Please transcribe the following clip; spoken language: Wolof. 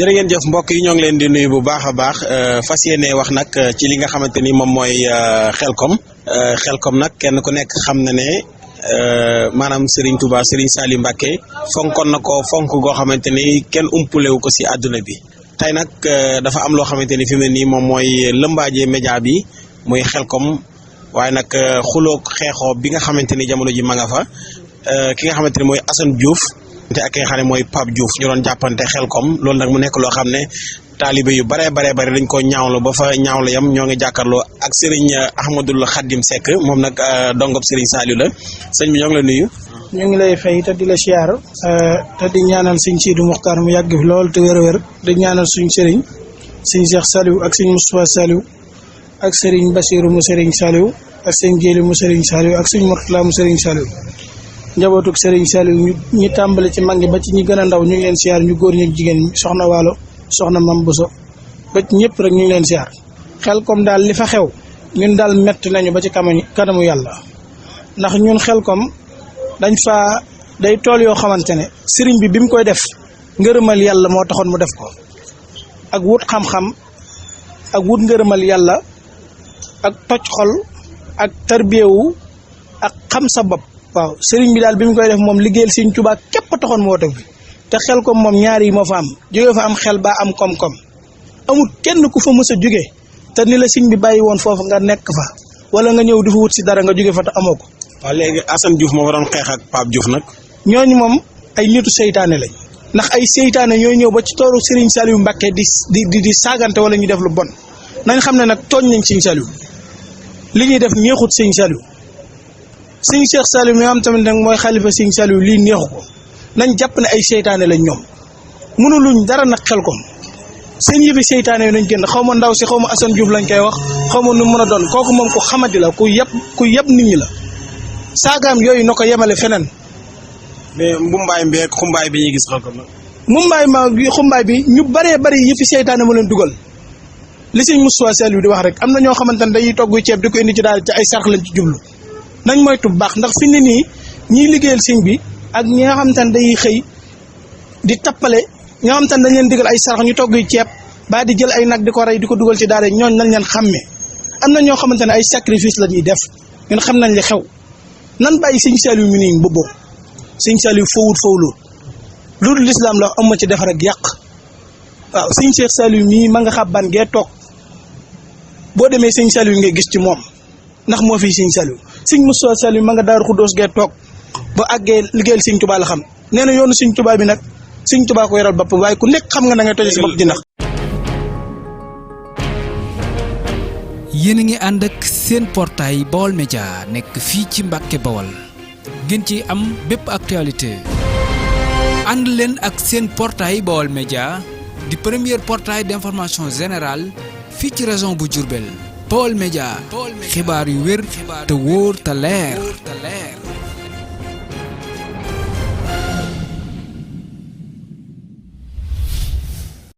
jërë ngeen jëf mbokk yi ñoo ngi leen di nuyu bu baax a baax fas yéene wax nag ci li nga xamante ni moom mooy xelkom nag kenn ku nekk xam na ne maanaam Serigne Touba Serigne Saliou Mbacké fonkoon na ko fonk goo xamante ni kenn umpulewu ko si àdduna bi tey nag dafa am loo xamante ni fi mu ne nii moom mooy lëmbaaje média bi muy xelkom waaye nag xuloog xeexoo bi nga xamante ni jamono ji ma nga fa ki nga xamante ni mooy Assane Diouf te ak ki nga xam ne mooy Pape Diouf ñu doon jàppante xelkom loolu nag mu nekk loo xam ne taalibe yu bare dañ ko ñaawlo ba fa ñaawlo yam ñoo ngi jàkkaarloo ak Serigne Ahmadoul Khadim Seck moom nag dongob Serigne Saliou la sëñ bi ñoo ngi la nuyu. ñu ngi lay fay te di la siyaar te di ñaanal sëñ Sidou Mokhtar mu yàgg fi lool te wér di ñaanal suñ Serigne sëñ Cheikh Saliou ak sëñ Moustapha Saliou ak Serigne Bassirou mu Serigne Saliou ak sëñ Jéli mu Serigne Saliou ak sëñ Mourtala mu Serigne Saliou njabootuk Serigne Saliou ñu tàmbale ci mag ñi ba ci ñi gën a ndaw ñu ngi leen siyaar ñu góor ñi ak jigéen ñi soxna Waalo soxna Mam Bousso ba ci ñëpp rek ñu ngi leen siyaar xelkom daal li fa xew ñun daal metti nañu ba ci kanamu yàlla ndax ñun xelkom dañ fa day tool yoo xamante ne sëriñ bi mu koy def ngërëmal yàlla moo taxoon mu def ko ak wut xam-xam ak wut ngërëmal yàlla ak toj xol ak tarbiyewu ak xam sa bopp waaw sëriñ bi daal bi mu koy def moom liggéeyal Sëriñ Tuubaa képp taxoon moo def bi te xelkom moom ñaar yi moo fa am jóge fa am xel ba am koom-koom amul kenn ku fa mës a jóge te ni la sëriñ bi bàyyi woon foofu nga nekk fa wala nga ñëw di fa wut si dara nga jóge fa te amoo ko. waaw léegi Assane Diouf moo fa doon xeex ak Pape Diouf nag. ñooñu moom ay nitu seytaane lañ ndax ay seytaane ñooy ñëw ba ci tooru Serigne Saliou Mbacké di saagante wala ñu def lu bon nañ xam ne nag tooñ nañ Serigne Saliou li ñuy def neexut Serigne Saliou Serigne Cheikh Saliou mi am tamit nag mooy xalifa Serigne Saliou lii neexu ko nañ jàpp ne ay seytaane lañ ñoom mënuluñ dara nag xelkom seen yëfi seytaane yi nañ génn xaw ma ndaw si xaw ma Assane Diouf lañ koy wax xaw ma nu mën a doon kooku moom ku xamadi la ku yab nit ñi la saagaam yooyu na ko yemale feneen. mais mbumbaay mbeeg xumbaay bi ñuy gis xelkom nag. xumbaay bi ñu bëree bëri yëfi seytaane ma leen dugal li sëñ Moustapha Saliou di wax rek am na ñoo xamante ne dañuy togg ceeb di ko indi ci daal ci ay sarax lañ ci jublu nañ moytu baax ndax fi ne nii ñiy liggéeyal sëñ bi ak ñi nga xamante ne day xëy di tappale ñi nga xamante ne dañ leen digal ay sarax ñu togg ceeb ba di jël ay nag di ko rey di ko dugal ci daara ñooñ nañ leen xàmmee am na ñoo xamante ne ay sacrifice la ñuy def ñun xam nañ li xew nan bàyyi sëñ Saliou mi nii mbubboo sëñ Saliou fawuloo loolu lislaam la am ma ci defar ak yàq waaw sëñ Cheikh Saliou mii ma nga xàbbaan gee toog boo demee sëñ Saliou ngay gis ci moom ndax moo fi sëñ Saliou sëñ Moustapha Saliou ma nga Daaru Xuddoos gee toog ba àggee liggéeyal sëñ Tuubaa la xam nee na yoonu sëñ Tuubaa bi nag sëñ Tuubaa ko yoral bopp waaye ku nekk xam nga da ngay toje si bopp di nax. yéen a ngi ànd ak seen portail Baol Média nekk fii ci Mbàkke Bawol ngeen ci am bépp actualité ànd leen ak seen portail Baol Média di premier portail d'information générale fii ci région bu Diourbel Baol Média xibaar yu wér te wóor te leer